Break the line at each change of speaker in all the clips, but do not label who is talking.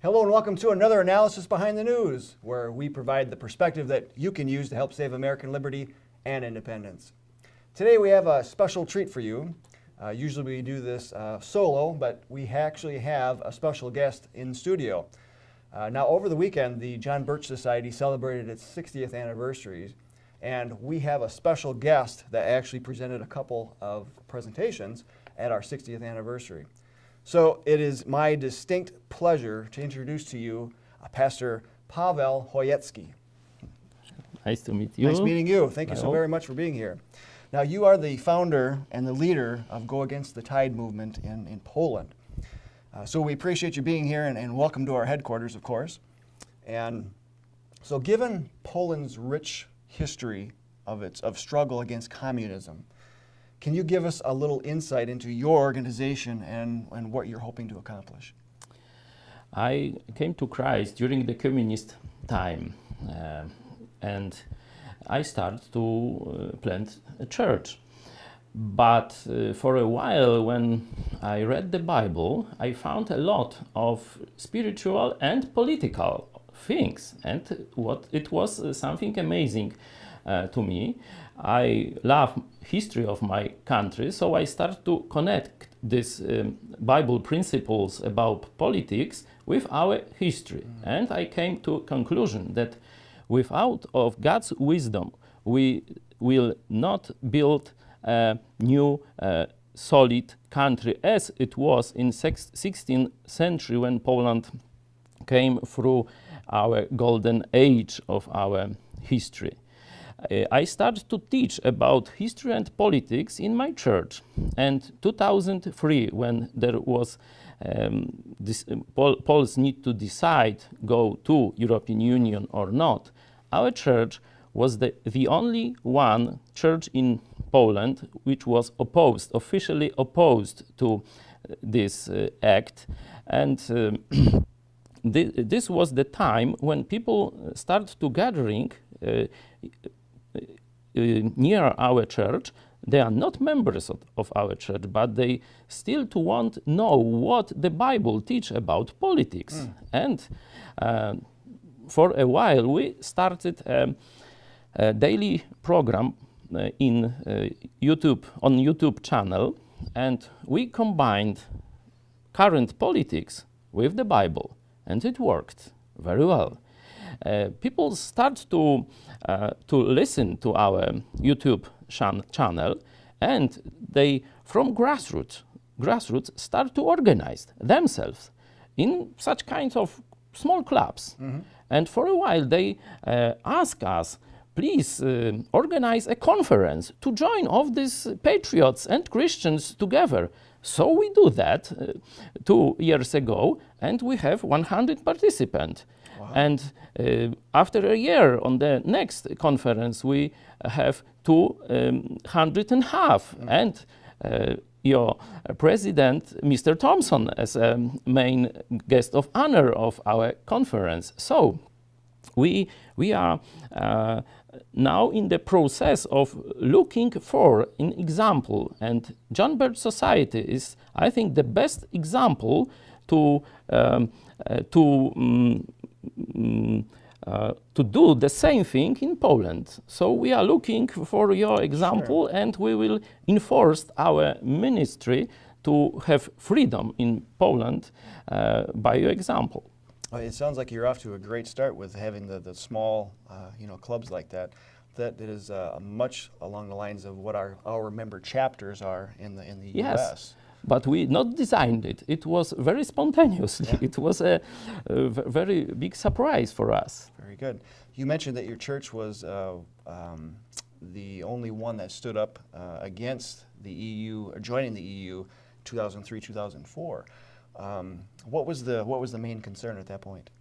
Hello and welcome to another Analysis Behind the News, where we provide the perspective that you can use to help save American liberty and independence. Today we have a special treat for you. Usually we do this solo, but we actually have a special guest in studio. Now over the weekend, the John Birch Society celebrated its 60th anniversary, and we have a special guest that actually presented a couple of presentations at our 60th anniversary. So it is my distinct pleasure to introduce to you Pastor Paweł Chojecki.
Nice to meet you.
Nice meeting you. Thank you so very much for being here. Now, you are the founder and the leader of Go Against the Tide movement in Poland. So we appreciate you being here and welcome to our headquarters, of course. And so given Poland's rich history of struggle against communism, can you give us a little insight into your organization and what you're hoping to accomplish?
I came to Christ during the communist time, and I started to plant a church. But for a while, when I read the Bible, I found a lot of spiritual and political things, and it was something amazing to me. I love history of my country, so I started to connect these Bible principles about politics with our history. And I came to a conclusion that without of God's wisdom, we will not build a new solid country as it was in 16th century when Poland came through our golden age of our history. I started to teach about history and politics in my church. And 2003, when there was Poles need to decide go to European Union or not, our church was the only one church in Poland which was officially opposed to this act. And this was the time when people started to gathering near our church. They are not members of our church, but they still to want to know what the Bible teach about politics. And for a while we started a daily program in on YouTube channel, and we combined current politics with the Bible, and it worked very well. People start to listen to our YouTube channel, and they, from grassroots, start to organize themselves in such kinds of small clubs. And for a while they ask us, please organize a conference to join all these patriots and Christians together. So we do that 2 years ago, and we have 100 participants. Wow. And after a year on the next conference, we have 250. And your president, Mr. Thompson, as a main guest of honor of our conference. So we are now in the process of looking for an example, and John Birch Society is, I think, the best example to do the same thing in Poland. So we are looking for your example, and we will enforce our ministry to have freedom in Poland by your example.
Well, it sounds like you're off to a great start with having the small clubs like that. That is much along the lines of what our member chapters are in the
yes.
U.S.
But we not designed it. It was very spontaneously. Yeah. It was a very big surprise for us.
Very good. You mentioned that your church was the only one that stood up against the EU, or joining the EU, 2003, 2004. What was the main concern at that point?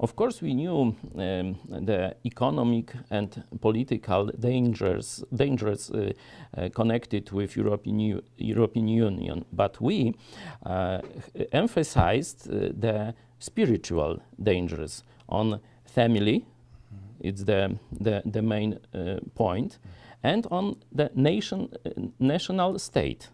Of course, we knew the economic and political dangers connected with European Union, but we emphasized the spiritual dangers on family. It's the main point, and on the national state.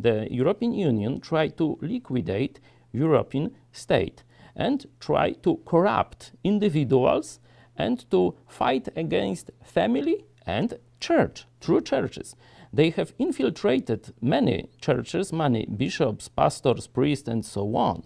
The European Union tried to liquidate European state. and try to corrupt individuals and to fight against family and church, true churches. They have infiltrated many churches, many bishops, pastors, priests, and so on.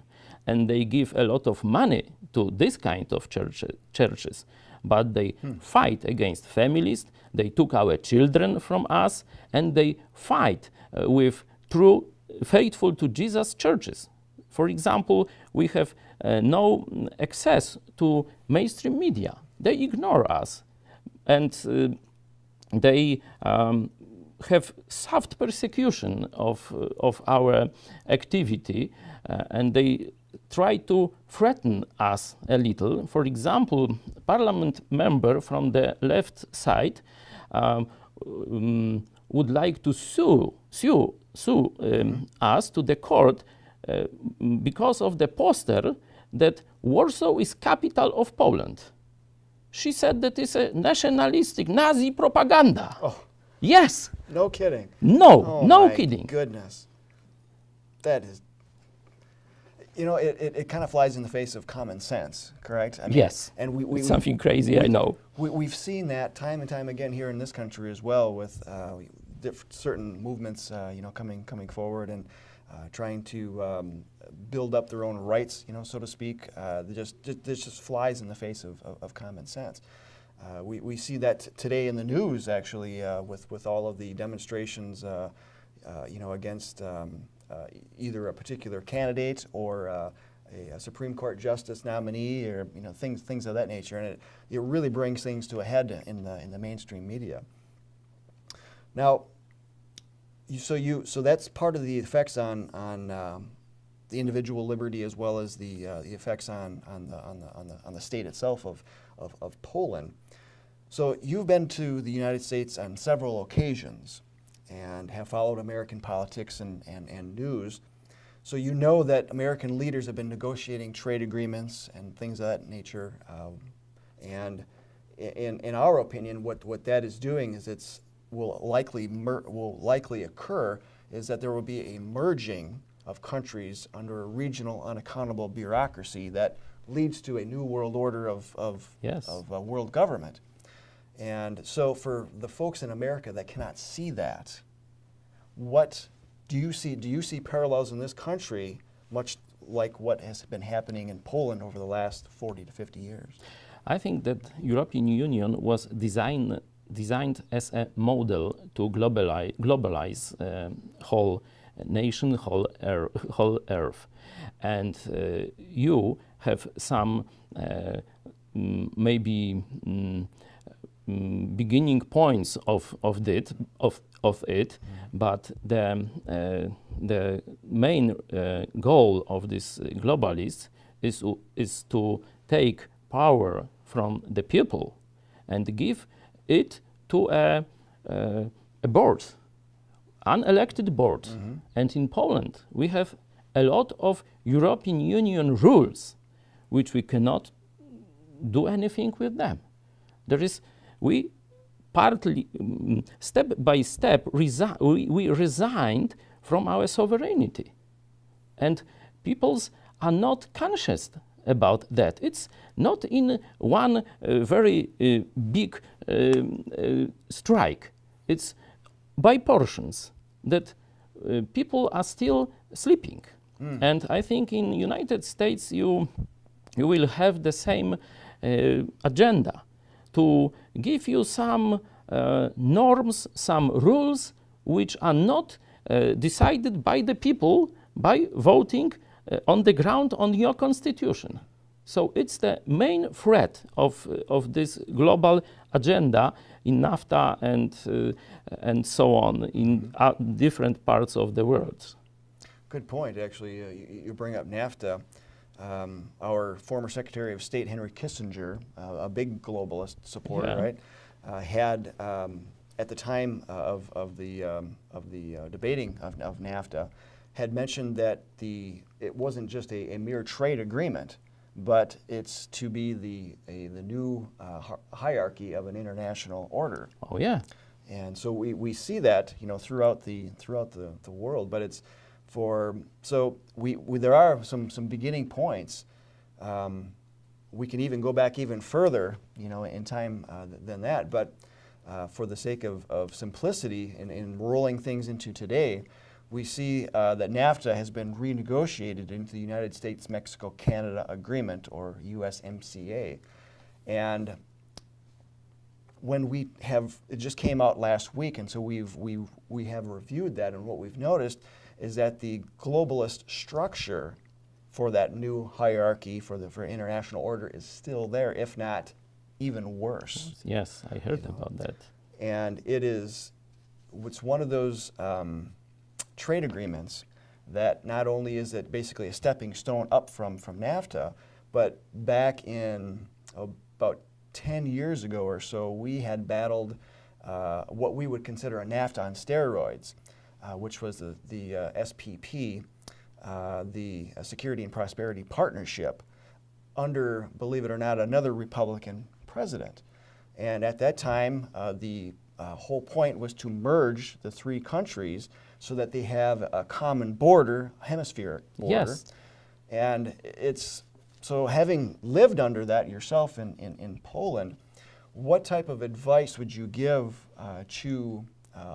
And they give a lot of money to this kind of churches. But they fight against families, they took our children from us, and they fight with true, faithful to Jesus churches. For example, we have no access to mainstream media. They ignore us, and they have soft persecution of our activity, and they try to threaten us a little. For example, parliament member from the left side would like to sue us to the court because of the poster that Warsaw is capital of Poland. She said that it's a nationalistic Nazi propaganda.
Oh.
Yes.
No kidding.
No,
Oh,
no
my
kidding.
Goodness. That is, you know, it kind of flies in the face of common sense, correct? I mean,
Yes.
And
It's something crazy, I know.
We've seen that time and time again here in this country as well, with certain movements, you know, coming forward and trying to build up their own rights, you know, so to speak. This just flies in the face of common sense. We see that today in the news, actually, with all of the demonstrations, you know, against either a particular candidate or a Supreme Court justice nominee, or you know, things of that nature, and it really brings things to a head in the mainstream media. Now, so that's part of the effects on the individual liberty, as well as the effects on the state itself of Poland. So you've been to the United States on several occasions and have followed American politics and news. So you know that American leaders have been negotiating trade agreements and things of that nature. And in our opinion, what that is doing is will likely occur is that there will be a merging of countries under a regional unaccountable bureaucracy that leads to a new world order of world government. And so for the folks in America that cannot see that, what do you see? Do you see parallels in this country, much like what has been happening in Poland over the last 40 to 50 years?
I think that European Union was designed as a model to globalize whole nation, whole earth. And you have some maybe beginning points of it, but the main goal of this globalists is to take power from the people and give it to a board, unelected board. Mm-hmm. And in Poland, we have a lot of European Union rules, which we cannot do anything with them. We partly, step by step, we resigned from our sovereignty. And peoples are not conscious about that. It's not in one very big strike. It's by portions that people are still sleeping. And I think in United States you will have the same agenda to give you some norms, some rules which are not decided by the people by voting on the ground on your constitution. So it's the main threat of this global agenda in NAFTA and so on in different parts of the world.
Good point, actually. You bring up NAFTA. Our former Secretary of State, Henry Kissinger, a big globalist supporter, right, had at the time of the debating of NAFTA, had mentioned that it wasn't just a mere trade agreement, but it's to be the new hierarchy of an international order.
Oh yeah.
And so we see that, you know, throughout the world, but it's there are some beginning points we can even go back even further, in time than that. But for the sake of simplicity in rolling things into today, we see that NAFTA has been renegotiated into the United States-Mexico-Canada Agreement, or USMCA. And when it just came out last week, and so we have reviewed that, and what we've noticed is that the globalist structure for that new hierarchy for international order is still there, if not even worse.
Yes, I heard about that.
And it's one of those trade agreements that not only is it basically a stepping stone up from NAFTA, but back in about 10 years ago or so, we had battled what we would consider a NAFTA on steroids, which was the SPP, the Security and Prosperity Partnership, under, believe it or not, another Republican president. And at that time, the whole point was to merge the three countries so that they have a common border, hemispheric border.
Yes.
And so having lived under that yourself in Poland, what type of advice would you give to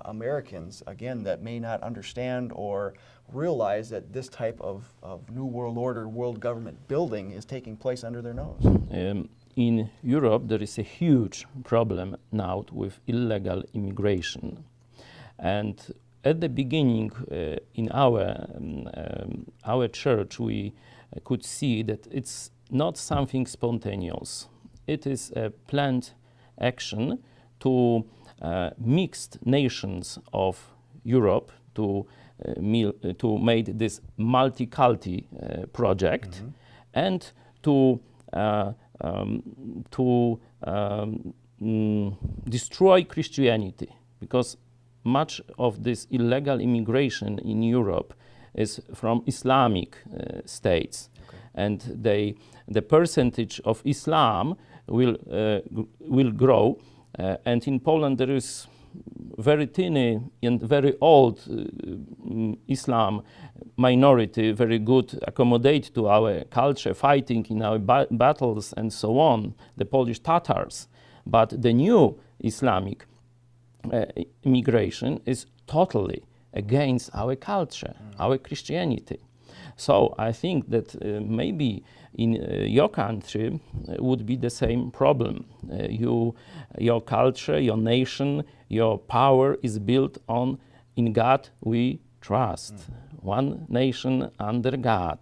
Americans, again, that may not understand or realize that this type of New World Order, world government building is taking place under their nose?
In Europe, there is a huge problem now with illegal immigration. And at the beginning, in our church, we could see that it's not something spontaneous. It is a planned action to mixed nations of Europe to make this multi-culti project, and to destroy Christianity, because much of this illegal immigration in Europe is from Islamic states, and the percentage of Islam will grow, and in Poland there is very tiny and very old Islam minority, very good accommodate to our culture, fighting in our battles and so on, the Polish Tatars. But the new Islamic immigration is totally against our culture, our Christianity. So I think that maybe in your country would be the same problem. Your culture, your nation, your power is built on "in God we trust." One nation under God,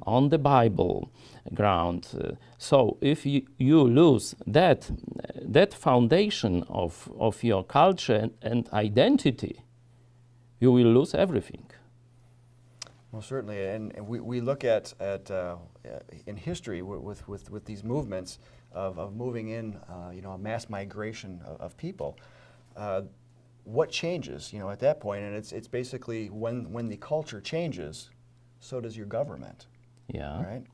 on the Bible ground. So if you lose that foundation of your culture and identity, you will lose everything.
Well, certainly, and we look at in history with these movements of moving in, a mass migration of people. What changes, at that point? And it's basically when the culture changes, so does your government.
Yeah.
Right.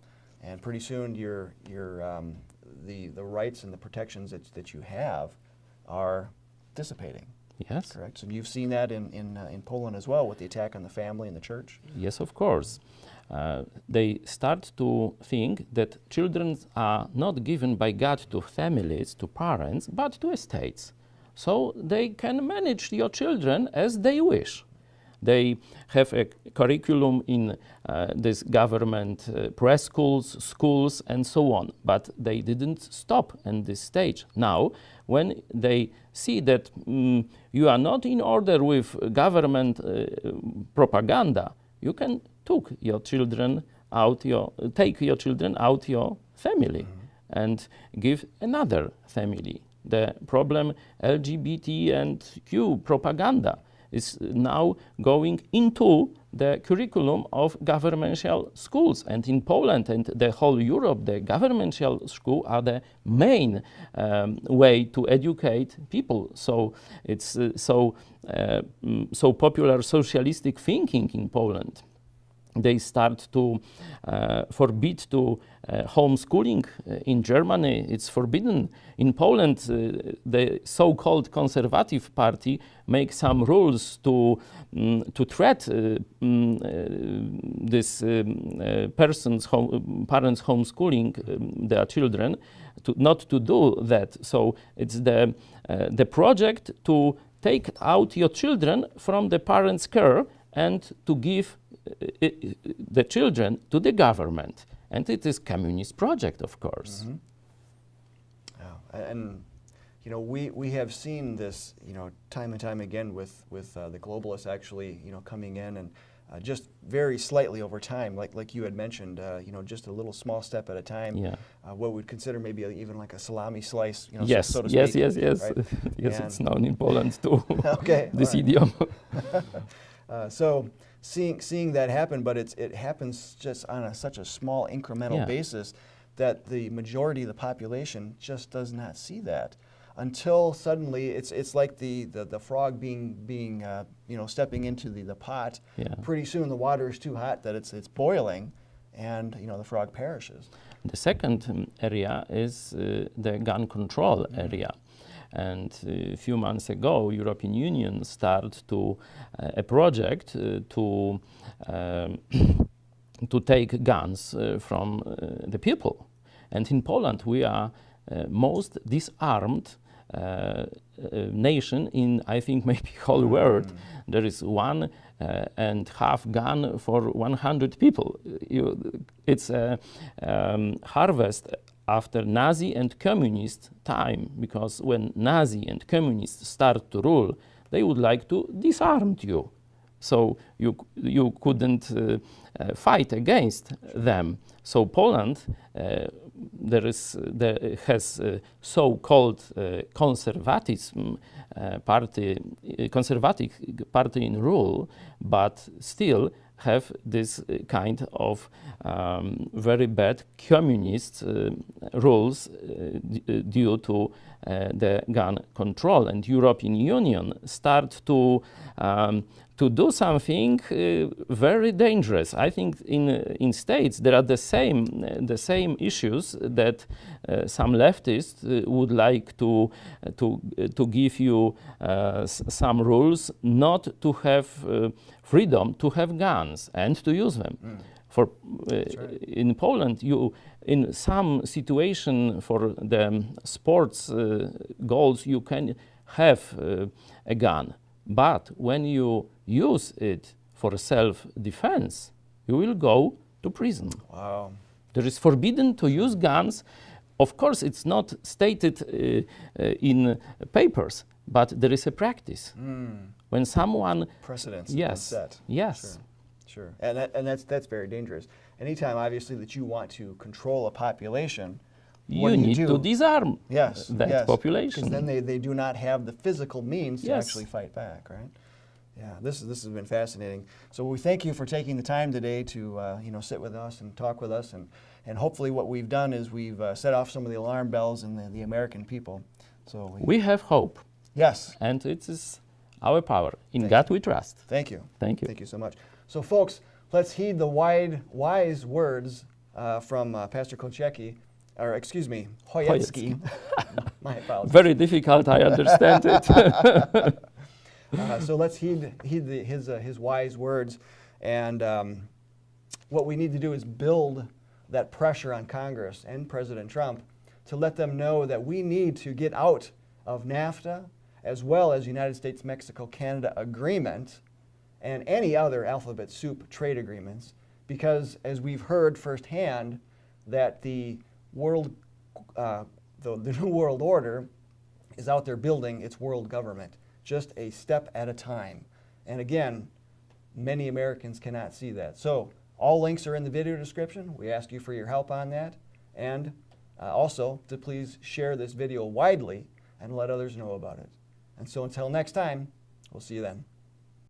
And pretty soon, the rights and the protections that you have are dissipating.
Yes.
Correct. So you've seen that in Poland as well, with the attack on the family and the church?
Yes, of course. They start to think that children are not given by God to families, to parents, but to estates. So they can manage your children as they wish. They have a curriculum in this government preschools, schools, and so on. But they didn't stop at this stage. Now, when they see that you are not in order with government propaganda, you can take your children out your family and give another family. The problem LGBT and Q propaganda is now going into the curriculum of governmental schools. And in Poland and the whole Europe, the governmental schools are the main way to educate people. So it's so popular socialistic thinking in Poland they start to forbid to homeschooling. In Germany, it's forbidden. In Poland, the so-called Conservative Party makes some rules to threat this parents homeschooling their children, not to do that. So it's the project to take out your children from the parents' care and to give the children to the government. And it is communist project, of course.
Mm-hmm. Yeah. And you know, we have seen this, you know, time and time again with the globalists actually, you know, coming in and just very slightly over time, like you had mentioned, you know, just a little small step at a time.
Yeah.
What we'd consider maybe even like a salami slice, you know,
Yes,
so to
yes,
speak.
yes, yes,
Right?
yes.
And
It's known in Poland too.
Okay,
This
all right.
idiom.
So seeing that happen, but it happens just on such a small incremental
Yeah.
basis that the majority of the population just does not see that until suddenly it's like the frog being you know, stepping into the pot.
Yeah.
Pretty soon the water is too hot that it's boiling, and you know, the frog perishes.
The second area is the gun control area. And a few months ago, European Union started to a project to take guns from the people. And in Poland, we are most disarmed nation in, I think, maybe whole world. There is 1.5 gun for 100 people. It's a harvest after Nazi and communist time, because when Nazi and communists start to rule, they would like to disarm you. So you couldn't fight against them. So Poland has so-called conservative party in rule, but still have this kind of very bad communist rules due to the gun control. And European Union start to do something very dangerous. I think in states there are the same issues that some leftists would like to give you some rules not to have freedom to have guns and to use them. For
Right.
in Poland, in some situation for the sports goals, you can have a gun, but when you use it for self-defense, you will go to prison.
Wow.
There is forbidden to use guns. Of course, it's not stated in papers, but there is a practice. When someone
Precedents.
Yes.
Set.
Yes.
Sure. And that's very dangerous. Anytime, obviously, that you want to control a population, what
you
do
need
do?
to disarm
Yes,
that
yes.
population.
Because then they do not have the physical means to
Yes.
actually fight back, right? Yeah, this has been fascinating. So we thank you for taking the time today to you know, sit with us and talk with us, and hopefully what we've done is we've set off some of the alarm bells in the American people. So
We have hope,
yes,
and it is our power. In
Thank
God we trust.
thank you.
Thank you.
Thank you so much. So folks, let's heed the wise words from Pastor Kochecki, or excuse me, Hoyetsky. My apologies.
Very difficult, I understand it.
So let's heed his wise words, and what we need to do is build that pressure on Congress and President Trump to let them know that we need to get out of NAFTA as well as United States-Mexico-Canada agreement and any other alphabet soup trade agreements, because as we've heard firsthand that the New World Order is out there building its world government, just a step at a time. And again, many Americans cannot see that. So all links are in the video description. We ask you for your help on that. And also to please share this video widely and let others know about it. And so until next time, we'll see you then.